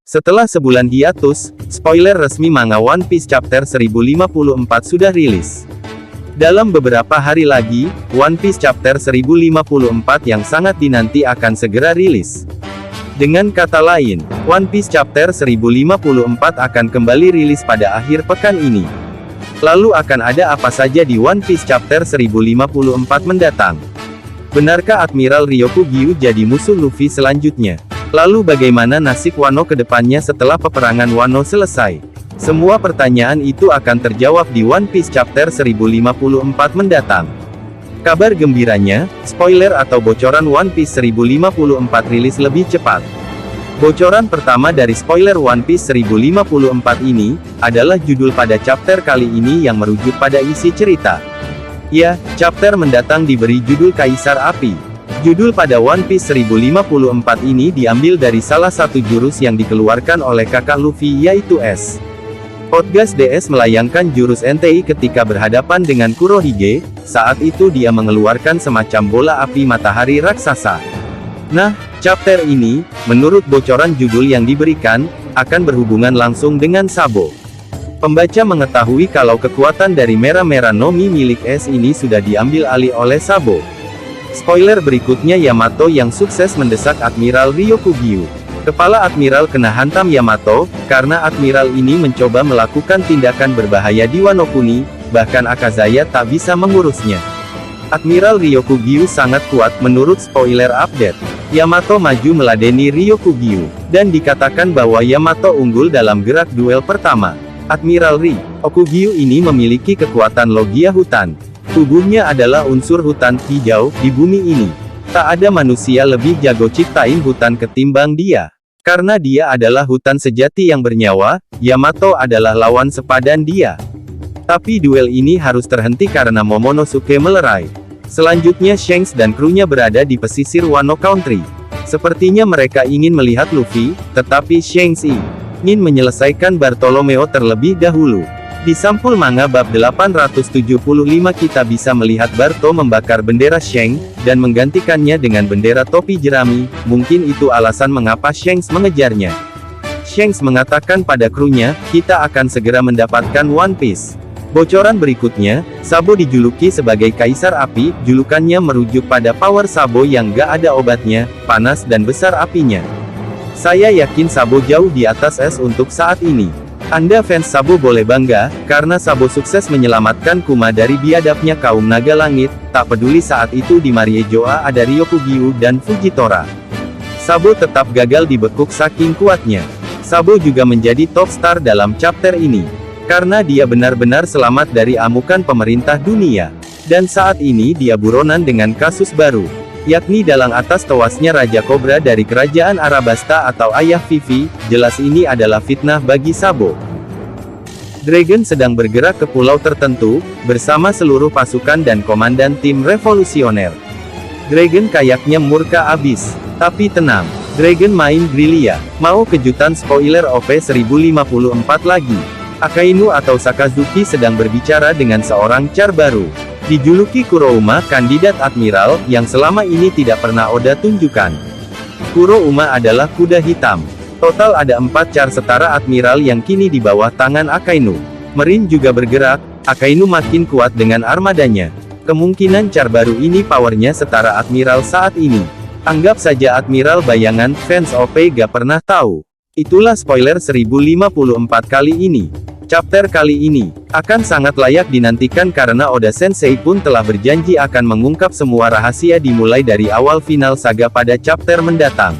Setelah sebulan hiatus, spoiler resmi manga One Piece Chapter 1054 sudah rilis. Dalam beberapa hari lagi, One Piece Chapter 1054 yang sangat dinanti akan segera rilis. Dengan kata lain, One Piece Chapter 1054 akan kembali rilis pada akhir pekan ini. Lalu akan ada apa saja di One Piece Chapter 1054 mendatang? Benarkah Admiral Ryokugyu jadi musuh Luffy selanjutnya? Lalu bagaimana nasib Wano ke depannya setelah peperangan Wano selesai? Semua pertanyaan itu akan terjawab di One Piece Chapter 1054 mendatang. Kabar gembiranya, spoiler atau bocoran One Piece 1054 rilis lebih cepat. Bocoran pertama dari spoiler One Piece 1054 ini, adalah judul pada chapter kali ini yang merujuk pada isi cerita. Ya, chapter mendatang diberi judul Kaisar Api. Judul pada One Piece 1054 ini diambil dari salah satu jurus yang dikeluarkan oleh kakak Luffy yaitu S. Outgas DS melayangkan jurus Entei ketika berhadapan dengan Kurohige, saat itu dia mengeluarkan semacam bola api matahari raksasa. Nah, chapter ini, menurut bocoran judul yang diberikan, akan berhubungan langsung dengan Sabo. Pembaca mengetahui kalau kekuatan dari Mera-Mera no Mi milik S ini sudah diambil alih oleh Sabo. Spoiler berikutnya, Yamato yang sukses mendesak Admiral Ryokugyu. Kepala Admiral kena hantam Yamato, karena Admiral ini mencoba melakukan tindakan berbahaya di Wano Kuni, bahkan Akazaya tak bisa mengurusnya. Admiral Ryokugyu sangat kuat menurut spoiler update. Yamato maju meladeni Ryokugyu, dan dikatakan bahwa Yamato unggul dalam gerak duel pertama. Admiral Ryokugyu ini memiliki kekuatan logia hutan. Tubuhnya adalah unsur hutan hijau di bumi ini. Tak ada manusia lebih jago ciptain hutan ketimbang dia. Karena dia adalah hutan sejati yang bernyawa, Yamato adalah lawan sepadan dia. Tapi duel ini harus terhenti karena Momonosuke melerai. Selanjutnya Shanks dan krunya berada di pesisir Wano Country. Sepertinya mereka ingin melihat Luffy, tetapi Shanks ingin menyelesaikan Bartolomeo terlebih dahulu. Di sampul manga bab 875 kita bisa melihat Barto membakar bendera Shanks, dan menggantikannya dengan bendera topi jerami. Mungkin itu alasan mengapa Shanks mengejarnya. Shanks mengatakan pada krunya, kita akan segera mendapatkan One Piece. Bocoran berikutnya, Sabo dijuluki sebagai Kaisar Api, julukannya merujuk pada power Sabo yang gak ada obatnya, panas dan besar apinya. Saya yakin Sabo jauh di atas es untuk saat ini. Anda fans Sabo boleh bangga, karena Sabo sukses menyelamatkan Kuma dari biadabnya kaum naga langit, tak peduli saat itu di Mariejoa ada Ryokugyu dan Fujitora. Sabo tetap gagal dibekuk saking kuatnya. Sabo juga menjadi top star dalam chapter ini. Karena dia benar-benar selamat dari amukan pemerintah dunia. Dan saat ini dia buronan dengan kasus baru. Yakni dalang atas tewasnya Raja Cobra dari kerajaan Arabasta atau ayah Vivi. Jelas ini adalah fitnah bagi Sabo. Dragon sedang bergerak ke pulau tertentu, bersama seluruh pasukan dan komandan tim revolusioner. Dragon kayaknya murka abis. Tapi tenang, Dragon main Grilia. Mau kejutan spoiler OP 1054 lagi. Akainu atau Sakazuki sedang berbicara dengan seorang char baru. Dijuluki Kurouma, kandidat admiral, yang selama ini tidak pernah Oda tunjukkan. Kurouma adalah kuda hitam. Total ada 4 char setara admiral yang kini di bawah tangan Akainu. Merin juga bergerak, Akainu makin kuat dengan armadanya. Kemungkinan char baru ini powernya setara admiral saat ini. Anggap saja admiral bayangan, fans OP gak pernah tahu. Itulah spoiler 1054 kali ini. Chapter kali ini akan sangat layak dinantikan karena Oda Sensei pun telah berjanji akan mengungkap semua rahasia dimulai dari awal final saga pada chapter mendatang.